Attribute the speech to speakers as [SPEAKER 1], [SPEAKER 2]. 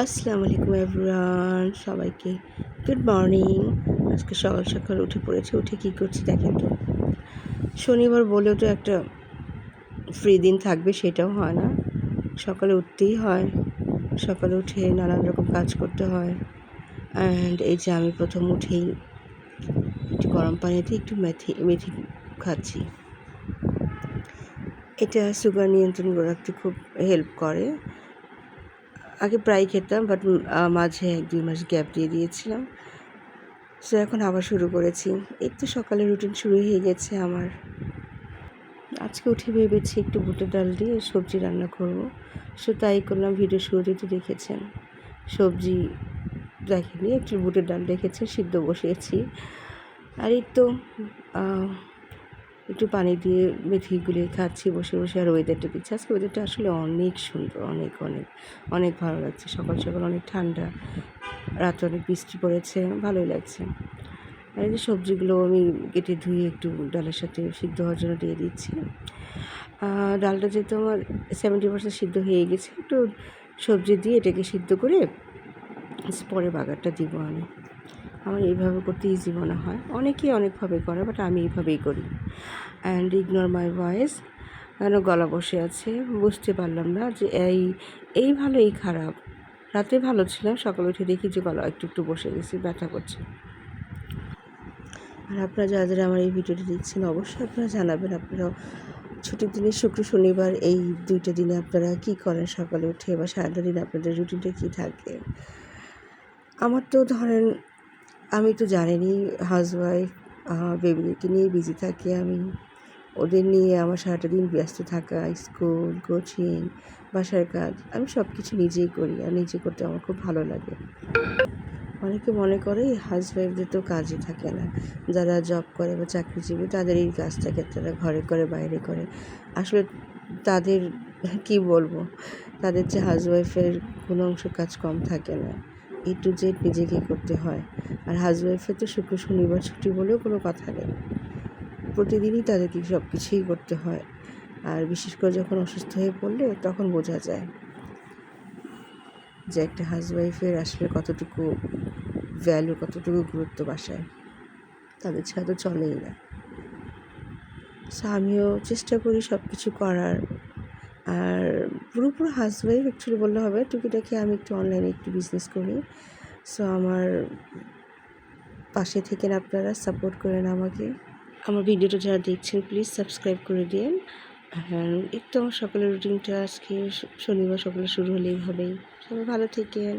[SPEAKER 1] আসসালামু আলাইকুম এভরিওয়ান, সবাইকে গুড মর্নিং। আজকে সকাল সকাল উঠে পড়েছি। উঠে কী করছি দেখেন তো। শনিবার বলেও তো একটা ফ্রি দিন থাকবে, সেটাও হয় না। সকালে উঠতেই হয়, সকালে উঠে নানান রকম কাজ করতে হয়। অ্যান্ড এই যে আমি প্রথম উঠেই একটু গরম পানিতে একটু মেথি খাচ্ছি। এটা সুগার নিয়ন্ত্রণ রাখতে খুব হেল্প করে। আগে প্রায় খেতাম, বাট মাঝে 1-2 মাস গ্যাপ দিয়ে দিয়েছিলাম। সো এখন আবার শুরু করেছি। এই তো সকালের রুটিন শুরু হয়ে গেছে আমার। আজকে উঠে ভেবেছি একটু বুটের ডাল দিয়ে সবজি রান্না করব। সো তাই করলাম। ভিডিও শুরুতেই তো দেখেছেন, সবজি দেখেনি, একটু বুটের ডাল রেখেছি, সিদ্ধ বসিয়েছি। আর এই তো একটু পানি দিয়ে মেথি গুলিয়ে খাচ্ছি বসে বসে। আর ওয়েদারটা দিচ্ছে, আজকে ওয়েদারটা আসলে অনেক সুন্দর, অনেক অনেক অনেক ভালো লাগছে। সকাল সকাল অনেক ঠান্ডা, রাতে অনেক বৃষ্টি পড়েছে, ভালোই লাগছে। আর এই যে সবজিগুলো আমি কেটে ধুয়ে একটু ডালের সাথে সিদ্ধ হওয়ার জন্য দিয়ে দিচ্ছি। ডালটা যেহেতু আমার 70% সিদ্ধ হয়ে গেছে, একটু সবজি দিয়ে এটাকে সিদ্ধ করে পরে বাগারটা দিব আমি। আমার এইভাবে করতে ইজি মনে হয়। অনেকেই অনেকভাবে করে, বাট আমি এইভাবেই করি। অ্যান্ড ইগনোর মাই ভয়েস, কেন গলা বসে আছে বুঝতে পারলাম না যে এই ভালো এই খারাপ। রাতে ভালো ছিলাম, সকালে উঠে দেখি যে গলা একটু একটু বসে গেছি, ব্যথা করছে। আর আপনারা যারা যারা আমার এই ভিডিওটি দেখছেন, অবশ্যই আপনারা জানাবেন আপনারা ছুটির দিনে শুক্র শনিবার এই 2টা দিনে আপনারা কী করেন সকালে উঠে, বা সারাটা দিন আপনাদের রুটিনটা কী থাকে। আমার তো ধরেন, আমি তো জানেনই হাউসওয়াইফ, বেবিদেরকে নিয়ে বিজি থাকি আমি। ওদের নিয়ে আমার সারাটা দিন ব্যস্ত থাকা, স্কুল, কোচিং, বাসার কাজ, আমি সব কিছু নিজেই করি। আর নিজে করতে আমার খুব ভালো লাগে। অনেকে মনে করে এই হাউসওয়াইফদের তো কাজই থাকে না। যারা জব করে বা চাকরিজীবী তাদের এই কাজ থাকে, তারা ঘরে করে বাইরে করে। আসলে তাদের কি বলবো, তাদের যে হাউসওয়াইফের কোনো অংশ কাজ কম থাকে না। A to Z নিজেকে করতে হয়। আর হাউসওয়াইফের তো শুক্র শনিবার ছুটি বলেও কোনো কথা নেই। প্রতিদিনই তাদেরকে সব কিছুই করতে হয়। আর বিশেষ করে যখন অসুস্থ হয়ে পড়লে তখন বোঝা যায় যে একটা হাউসওয়াইফের আসলে কতটুকু ভ্যালু, কতটুকু গুরুত্ব বাসায়। তাদের ছাড়া তো চলেই না। সো আমিও চেষ্টা করি সব কিছু করার। আর পুরোপুরি হাউসওয়াইফ অ্যাকচুয়ালি বললে হবে, টুকিটাকি আমি একটু অনলাইনে একটু বিজনেস করি। সো আমার পাশে থেকেন, আপনারা সাপোর্ট করেন আমাকে। আমার ভিডিওটা যারা দেখছেন প্লিজ সাবস্ক্রাইব করে দিন। একটু আমার সকালের রুটিনটা আজকে শনিবার সকালে শুরু হলে এইভাবেই। সবাই ভালো থেকেন।